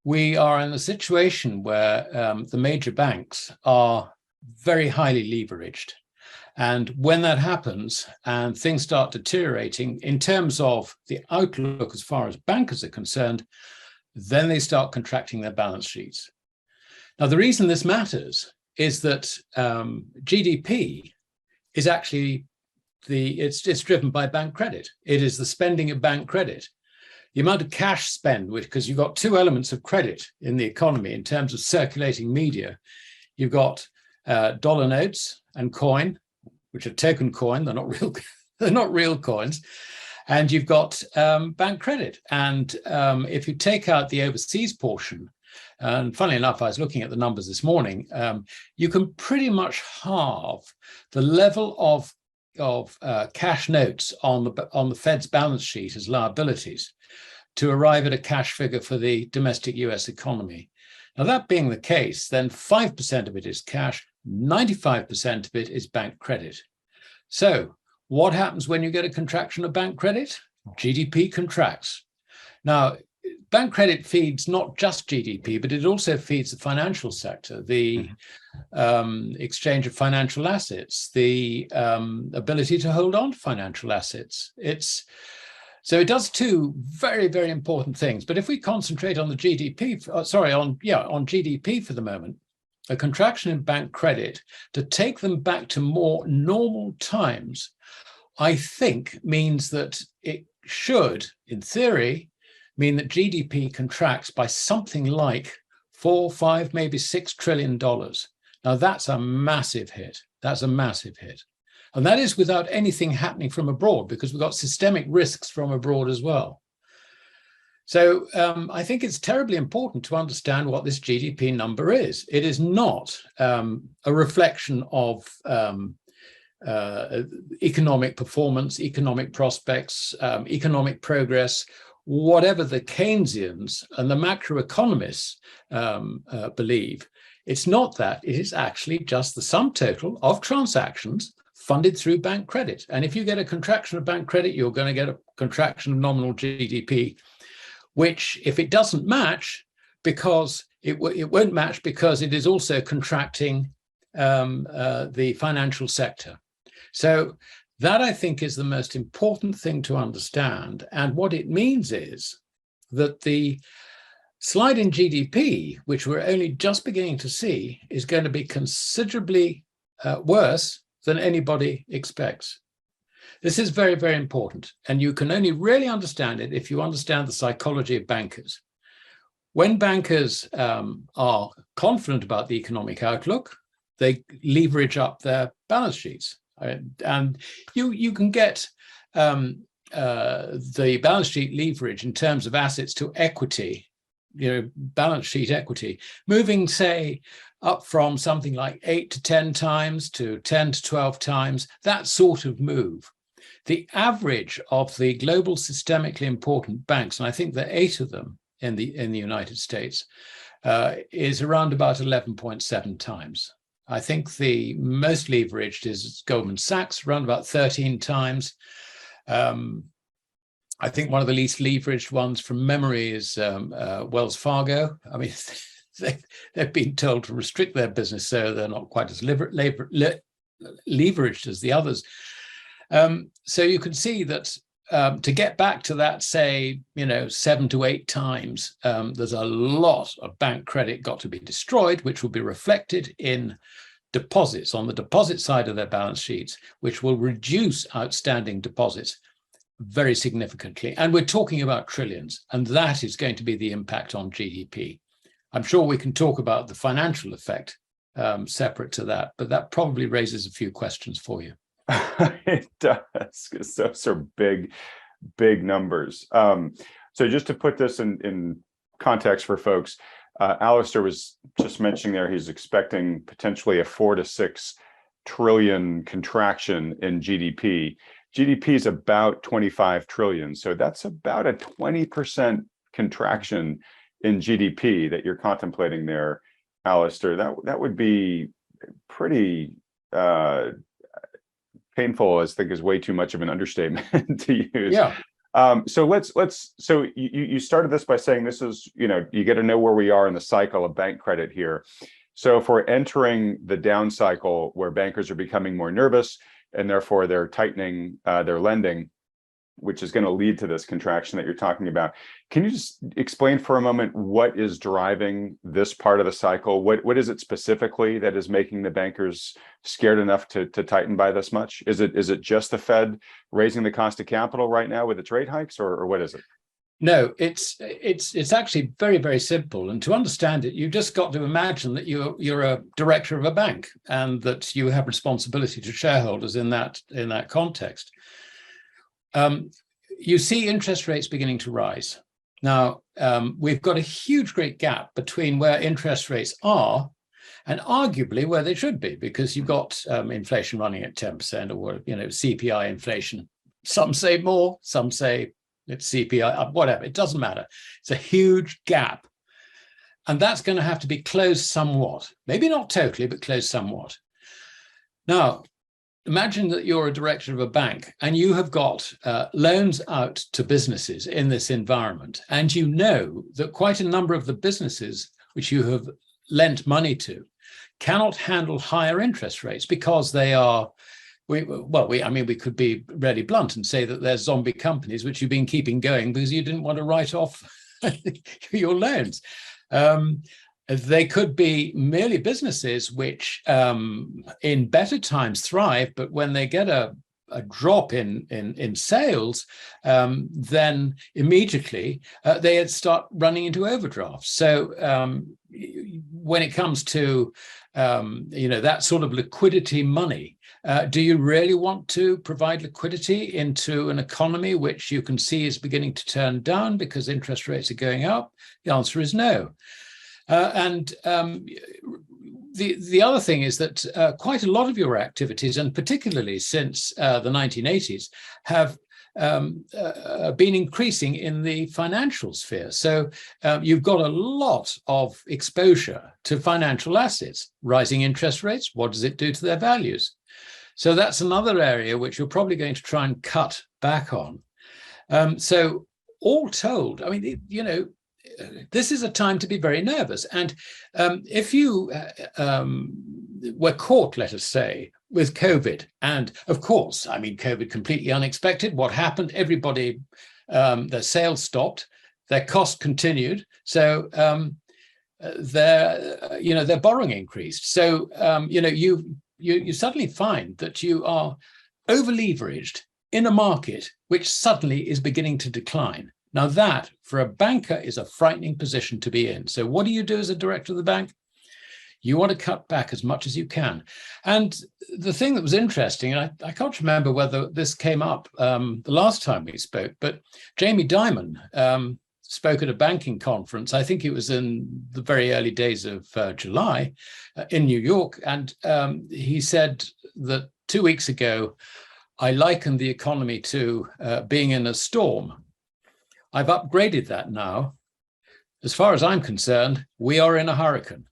we are in a situation where the major banks are very highly leveraged. And when that happens and things start deteriorating in terms of the outlook as far as bankers are concerned, then they start contracting their balance sheets. Now, the reason this matters is that GDP is actually it's driven by bank credit. It is the spending of bank credit. The amount of cash spend, because you've got two elements of credit in the economy in terms of circulating media. You've got dollar notes and coin, which are token coin. They're not real. They're not real coins. And you've got bank credit. And if you take out the overseas portion, and funnily enough, I was looking at the numbers this morning, you can pretty much halve the level of cash notes on the Fed's balance sheet as liabilities to arrive at a cash figure for the domestic US economy. Now, that being the case, then 5% of it is cash, 95% of it is bank credit. So what happens when you get a contraction of bank credit? GDP contracts. Now, bank credit feeds not just GDP, but it also feeds the financial sector, the exchange of financial assets, the ability to hold on to financial assets. So it does two very, very important things. But if we concentrate on the GDP, on GDP for the moment, a contraction in bank credit to take them back to more normal times, I think means that it should, in theory, mean that GDP contracts by something like $4, $5, maybe $6 trillion. Now, that's a massive hit. That's a massive hit. And that is without anything happening from abroad, because we've got systemic risks from abroad as well. So I think it's terribly important to understand what this GDP number is. It is not a reflection of economic performance, economic prospects, economic progress, whatever the Keynesians and the macroeconomists believe. It's not that. It is actually just the sum total of transactions funded through bank credit. And if you get a contraction of bank credit, you're going to get a contraction of nominal GDP, which, if it doesn't match, because it won't match because it is also contracting the financial sector. So that, I think, is the most important thing to understand. And what it means is that the slide in GDP, which we're only just beginning to see, is going to be considerably worse than anybody expects. This is very, very important. And you can only really understand it if you understand the psychology of bankers. When bankers are confident about the economic outlook, they leverage up their balance sheets. And you can get the balance sheet leverage in terms of assets to equity, balance sheet equity, moving, say, up from something like 8 to 10 times to 10 to 12 times, that sort of move. The average of the global systemically important banks, and I think there are 8 of them in the United States, is around about 11.7 times. I think the most leveraged is Goldman Sachs, around about 13 times. I think one of the least leveraged ones from memory is Wells Fargo. I mean, they've been told to restrict their business, so they're not quite as leveraged as the others. So you can see that to get back to that, say, 7 to 8 times, there's a lot of bank credit got to be destroyed, which will be reflected in deposits on the deposit side of their balance sheets, which will reduce outstanding deposits very significantly. And we're talking about trillions, and that is going to be the impact on GDP. I'm sure we can talk about the financial effect separate to that, but that probably raises a few questions for you. It does, because those are big numbers. So just to put this in context for folks, Alasdair was just mentioning there he's expecting potentially a 4 to 6 trillion contraction in GDP. GDP is about 25 trillion, so that's about a 20% contraction in GDP that you're contemplating there, Alasdair. That would be pretty painful, I think is way too much of an understatement to use. Yeah. So you started this by saying this is, you get to know where we are in the cycle of bank credit here. So if we're entering the down cycle where bankers are becoming more nervous and therefore they're tightening their lending, which is going to lead to this contraction that you're talking about. Can you just explain for a moment what is driving this part of the cycle? What is it specifically that is making the bankers scared enough to tighten by this much? Is it just the Fed raising the cost of capital right now with its rate hikes, or what is it? No, it's actually very, very simple. And to understand it, you've just got to imagine that you're a director of a bank and that you have responsibility to shareholders in that context. You see interest rates beginning to rise. Now, we've got a huge, great gap between where interest rates are and arguably where they should be, because you've got inflation running at 10% or, CPI inflation. Some say more, some say it's CPI, whatever, it doesn't matter. It's a huge gap. And that's going to have to be closed somewhat. Maybe not totally, but closed somewhat. Now, imagine that you're a director of a bank and you have got loans out to businesses in this environment. And you know that quite a number of the businesses which you have lent money to cannot handle higher interest rates because they are, we could be really blunt and say that they're zombie companies which you've been keeping going because you didn't want to write off your loans. They could be merely businesses which in better times thrive, but when they get a drop in sales, then immediately they start running into overdrafts. So when it comes to that sort of liquidity money, do you really want to provide liquidity into an economy which you can see is beginning to turn down because interest rates are going up? The answer is no. The other thing is that quite a lot of your activities, and particularly since the 1980s, have been increasing in the financial sphere. So you've got a lot of exposure to financial assets. Rising interest rates, what does it do to their values? So that's another area which you're probably going to try and cut back on. So all told, I mean, this is a time to be very nervous. And if you were caught, let us say, with COVID, and of course, I mean, COVID completely unexpected. What happened? Everybody, their sales stopped, their cost continued. So their borrowing increased. So, you suddenly find that you are over-leveraged in a market which suddenly is beginning to decline. Now that, for a banker, is a frightening position to be in. So what do you do as a director of the bank? You want to cut back as much as you can. And the thing that was interesting, and I can't remember whether this came up the last time we spoke, but Jamie Dimon spoke at a banking conference. I think it was in the very early days of July in New York. And he said that 2 weeks ago, I likened the economy to being in a storm. I've upgraded that now. As far as I'm concerned, we are in a hurricane.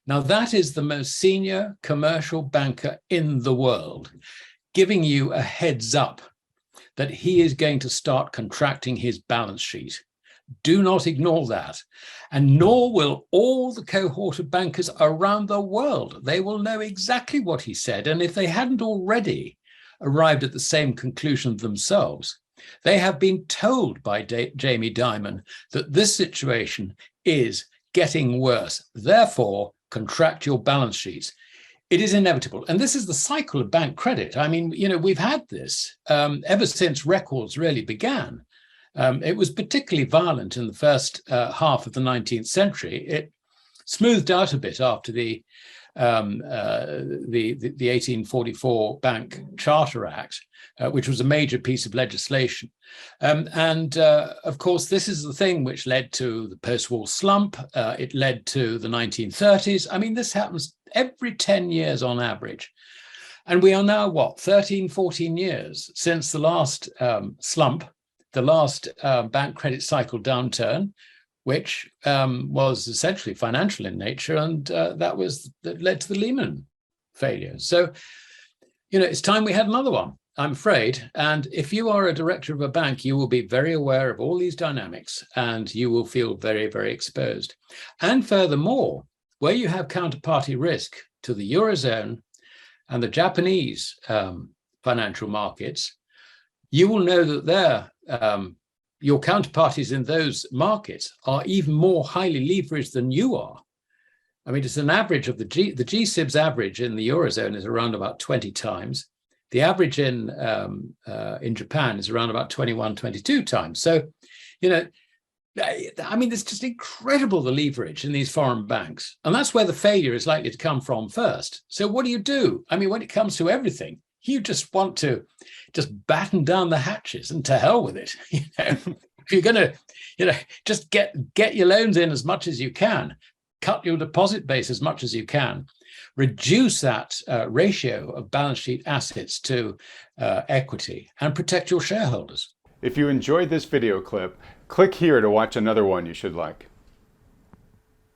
Now, that is the most senior commercial banker in the world, giving you a heads up that he is going to start contracting his balance sheet. Do not ignore that. And nor will all the cohort of bankers around the world. They will know exactly what he said. And if they hadn't already arrived at the same conclusion themselves, they have been told by Jamie Dimon that this situation is getting worse. Therefore, contract your balance sheets. It is inevitable. And this is the cycle of bank credit. I mean, we've had this ever since records really began. It was particularly violent in the first half of the 19th century. It smoothed out a bit after the 1844 Bank Charter Act, which was a major piece of legislation. Of course, this is the thing which led to the post-war slump. It led to the 1930s. I mean, this happens every 10 years on average. And we are now, 13, 14 years since the last slump, the last bank credit cycle downturn, which was essentially financial in nature, and that led to the Lehman failure. So, it's time we had another one. I'm afraid. And if you are a director of a bank, you will be very aware of all these dynamics and you will feel very, very exposed. And furthermore, where you have counterparty risk to the Eurozone and the Japanese financial markets, you will know that your counterparties in those markets are even more highly leveraged than you are. I mean, it's an average of the G-SIB's average in the Eurozone is around about 20 times. The average in Japan is around about 21, 22 times. So, I mean, it's just incredible, the leverage in these foreign banks. And that's where the failure is likely to come from first. So what do? I mean, when it comes to everything, you just want to just batten down the hatches and to hell with it. If you're going to, just get your loans in as much as you can, cut your deposit base as much as you can, reduce that ratio of balance sheet assets to equity, and protect your shareholders. If you enjoyed this video clip, click here to watch another one you should like.